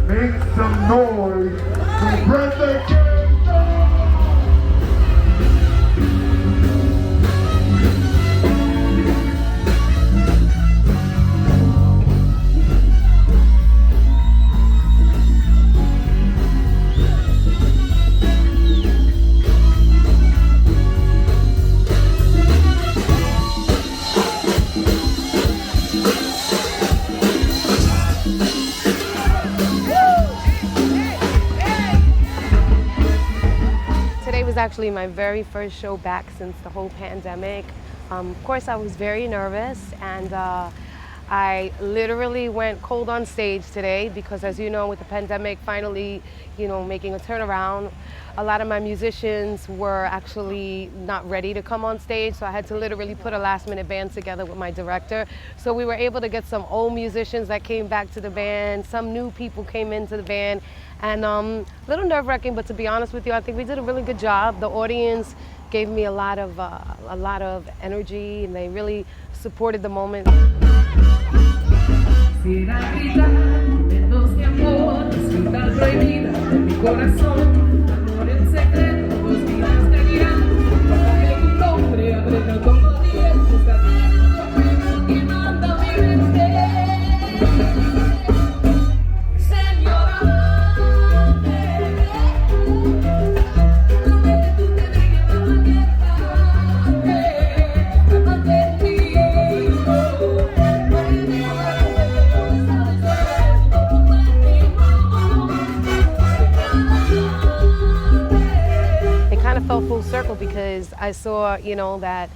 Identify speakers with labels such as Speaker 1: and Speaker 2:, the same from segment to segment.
Speaker 1: Make some noise for Brenda.
Speaker 2: Actually my very first show back since the whole pandemic. Of course I was very nervous, and I literally went cold on stage today because, as you know, with the pandemic finally, making a turnaround, a lot of my musicians were actually not ready to come on stage, so I had to literally put a last-minute band together with my director. So we were able to get some old musicians that came back to the band, some new people came into the band, and a little nerve-wracking, but to be honest with you, I think we did a really good job. The audience gave me a lot of energy, and they really supported the moment. Fell full circle because I saw, that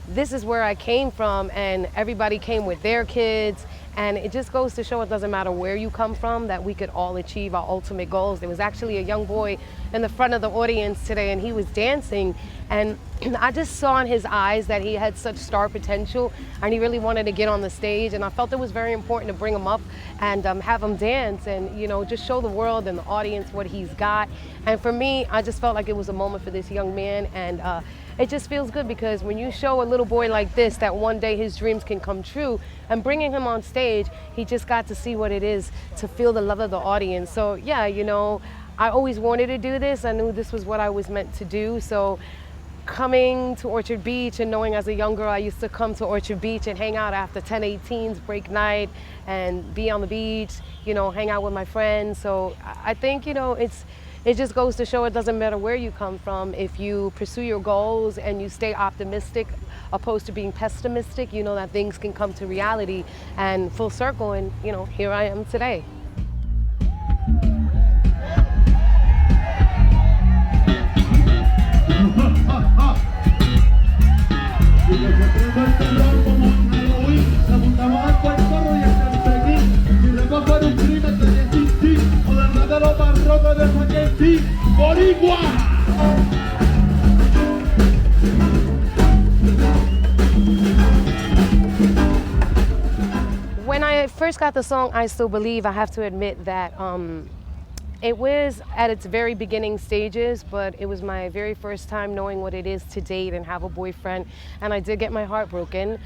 Speaker 2: this is where I came from, and everybody came with their kids, and it just goes to show it doesn't matter where you come from, that we could all achieve our ultimate goals. There was actually a young boy in the front of the audience today, and he was dancing, and I just saw in his eyes that he had such star potential, and he really wanted to get on the stage, and I felt it was very important to bring him up and have him dance and, just show the world and the audience what he's got. And for me, I just felt like it was a moment for this young man, and it just feels good because when you show a little boy like this that one day his dreams can come true, and bringing him on stage, he just got to see what it is to feel the love of the audience. So yeah, I always wanted to do this. I knew this was what I was meant to do. So coming to Orchard Beach and knowing as a young girl I used to come to Orchard Beach and hang out after 10/18s, break night, and be on the beach, hang out with my friends. So I think, it just goes to show it doesn't matter where you come from. If you pursue your goals and you stay optimistic opposed to being pessimistic, that things can come to reality and full circle. And, here I am today. When I first got the song I Still Believe, I have to admit that it was at its very beginning stages, but it was my very first time knowing what it is to date and have a boyfriend, and I did get my heart broken.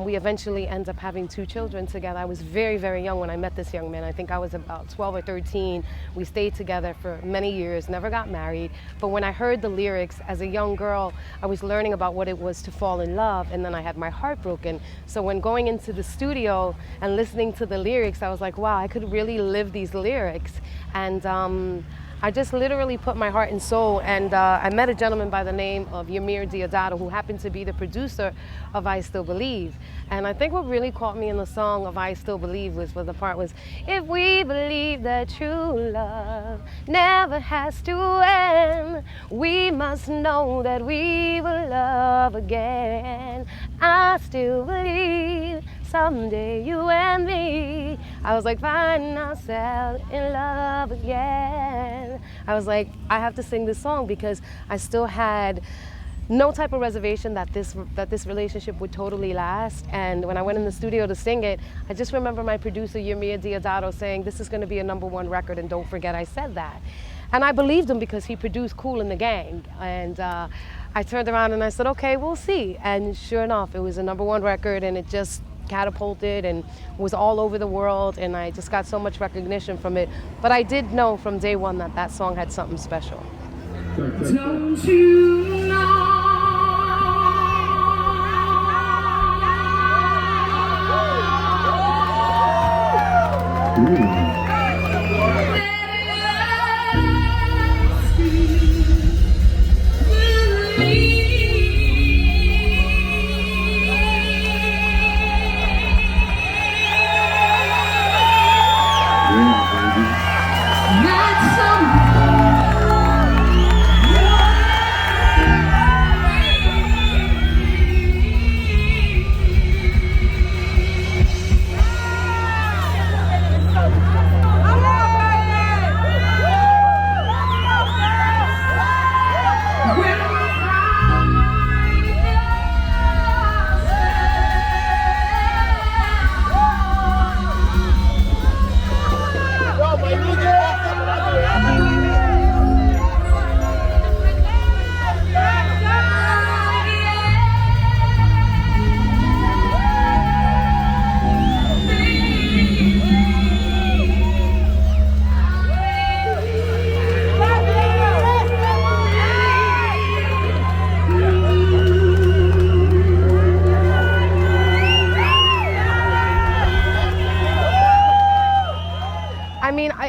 Speaker 2: We eventually ended up having 2 children together. I was very, very young when I met this young man. I think I was about 12 or 13. We stayed together for many years, never got married, but when I heard the lyrics as a young girl, I was learning about what it was to fall in love, and then I had my heart broken. So when going into the studio and listening to the lyrics, I was like, wow, I could really live these lyrics. And I just literally put my heart and soul, and I met a gentleman by the name of Yamir Deodato, who happened to be the producer of I Still Believe. And I think what really caught me in the song of I Still Believe was the part was, if we believe that true love never has to end, we must know that we will love again. I still believe someday you and me, I was like, find ourselves in love again. I was like, I have to sing this song because I still had no type of reservation that this relationship would totally last. And when I went in the studio to sing it, I just remember my producer Yamir Deodato saying, this is going to be a #1 record, and don't forget I said that. And I believed him because he produced Kool and the Gang. And I turned around and I said, okay, we'll see. And sure enough, it was a #1 record, and it just catapulted and was all over the world, and I just got so much recognition from it. But I did know from day one that that song had something special.
Speaker 3: Don't you know?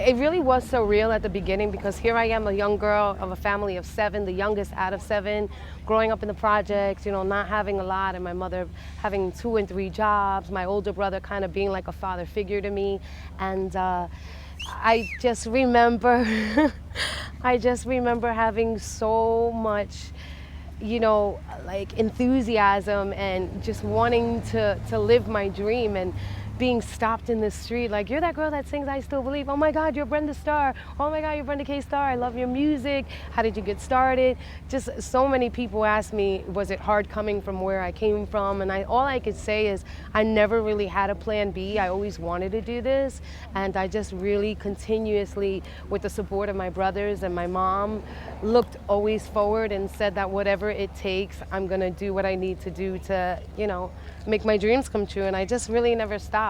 Speaker 2: It really was surreal at the beginning, because here I am, a young girl of a family of 7, the youngest out of 7, growing up in the projects, you know, not having a lot, and my mother having 2 and 3 jobs, my older brother kind of being like a father figure to me. And I just remember, having so much, you know, like enthusiasm and just wanting to live my dream, and being stopped in the street like, "You're that girl that sings I Still Believe. Oh my God, you're Brenda Starr. Oh my God, you're Brenda K. Starr. I love your music. How did you get started?" Just so many people ask me, was it hard coming from where I came from? And all I could say is I never really had a plan B. I always wanted to do this, and I just really continuously, with the support of my brothers and my mom, looked always forward and said that whatever it takes, I'm gonna do what I need to do to, you know, make my dreams come true. And I just really never stopped.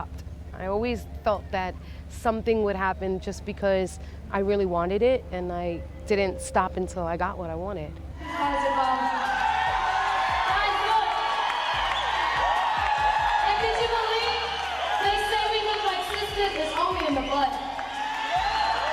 Speaker 2: I always felt that something would happen just because I really wanted it, and I didn't stop until I got what I wanted.
Speaker 4: Guys, look. And did you believe they say we look like sisters? It's only in the blood.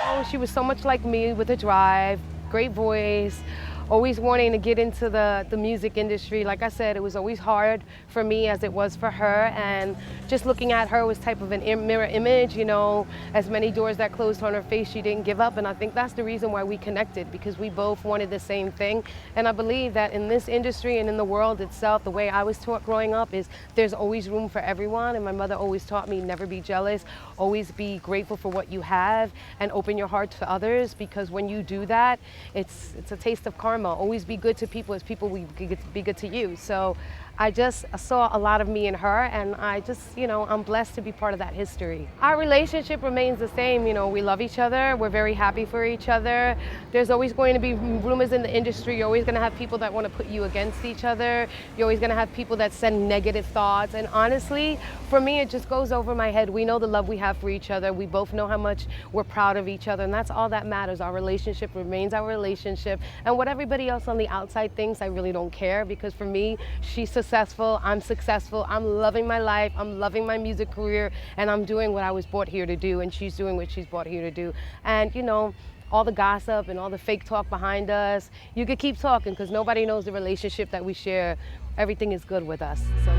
Speaker 2: Oh, she was so much like me, with a drive, great voice, always wanting to get into the music industry. Like I said, it was always hard for me as it was for her, and just looking at her was type of an mirror image, you know, as many doors that closed on her face, she didn't give up. And I think that's the reason why we connected, because we both wanted the same thing. And I believe that in this industry and in the world itself, the way I was taught growing up is there's always room for everyone. And my mother always taught me never be jealous, always be grateful for what you have, and open your heart to others, because when you do that, it's a taste of karma. Always be good to people as people will be good to you. So I just saw a lot of me in her, and I just, you know, I'm blessed to be part of that history. Our relationship remains the same. You know, we love each other. We're very happy for each other. There's always going to be rumors in the industry. You're always going to have people that want to put you against each other. You're always going to have people that send negative thoughts. And honestly, for me, it just goes over my head. We know the love we have for each other. We both know how much we're proud of each other, and that's all that matters. Our relationship remains our relationship. And what everybody else on the outside thinks, I really don't care, because for me, she's successful, I'm successful, I'm loving my life, I'm loving my music career, and I'm doing what I was brought here to do, and she's doing what she's brought here to do. And you know, all the gossip and all the fake talk behind us, you could keep talking, because nobody knows the relationship that we share. Everything is good with us. So.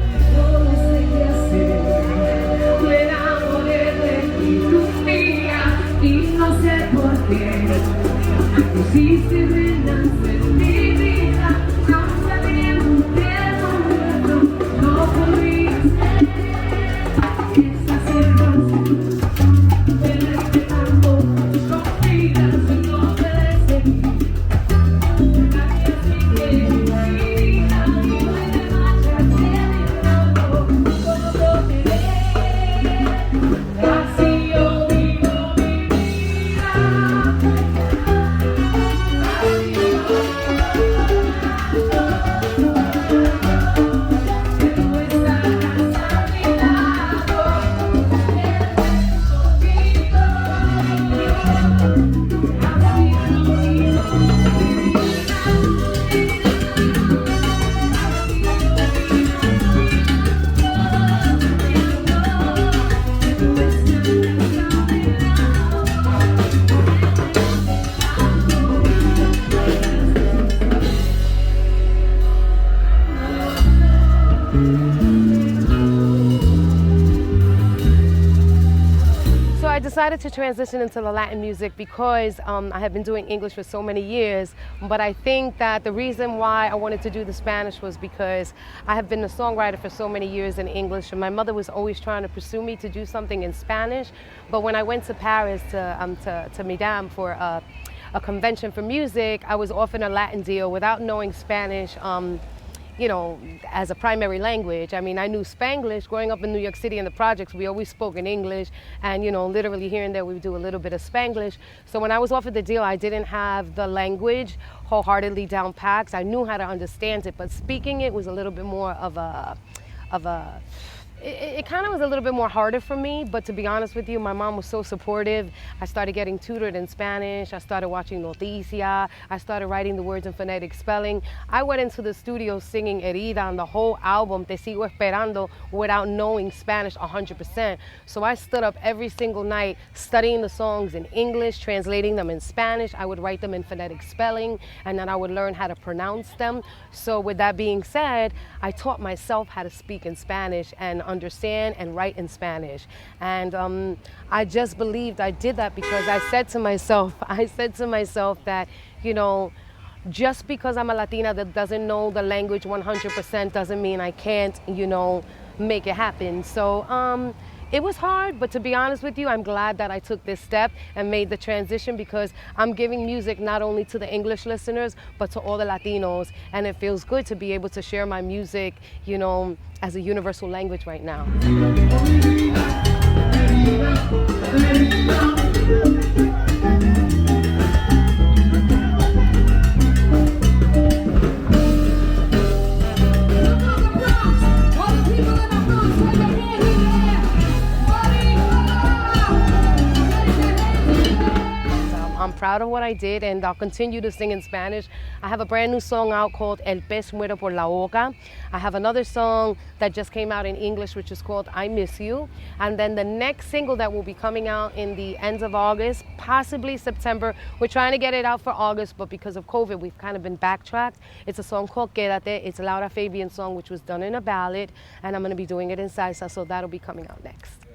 Speaker 2: decided to transition into the Latin music because I have been doing English for so many years, but I think that the reason why I wanted to do the Spanish was because I have been a songwriter for so many years in English, and my mother was always trying to pursue me to do something in Spanish. But when I went to Paris to Midam for a convention for music, I was offered a Latin deal without knowing Spanish, you know, as a primary language. I mean, I knew Spanglish. Growing up in New York City in the projects, we always spoke in English, and, you know, literally here and there we would do a little bit of Spanglish. So when I was offered the deal, I didn't have the language wholeheartedly down packed. I knew how to understand it, but speaking it was a little bit more of a it kind of was a little bit more harder for me, but to be honest with you, my mom was so supportive. I started getting tutored in Spanish. I started watching Noticia. I started writing the words in phonetic spelling. I went into the studio singing Herida on the whole album, Te Sigo Esperando, without knowing Spanish 100%. So I stood up every single night studying the songs in English, translating them in Spanish. I would write them in phonetic spelling, and then I would learn how to pronounce them. So with that being said, I taught myself how to speak in Spanish and understand and write in Spanish. And I just believed I did that because I said to myself that, you know, just because I'm a Latina that doesn't know the language 100% doesn't mean I can't, you know, make it happen. So it was hard, but to be honest with you, I'm glad that I took this step and made the transition because I'm giving music not only to the English listeners, but to all the Latinos. And it feels good to be able to share my music, you know, as a universal language right now. I'm proud of what I did, and I'll continue to sing in Spanish. I have a brand new song out called El Pez Muere por la Boca. I have another song that just came out in English, which is called I Miss You. And then the next single that will be coming out in the end of August, possibly September. We're trying to get it out for August, but because of COVID, we've kind of been backtracked. It's a song called Quédate. It's a Laura Fabian song, which was done in a ballad, and I'm going to be doing it in salsa, so that'll be coming out next.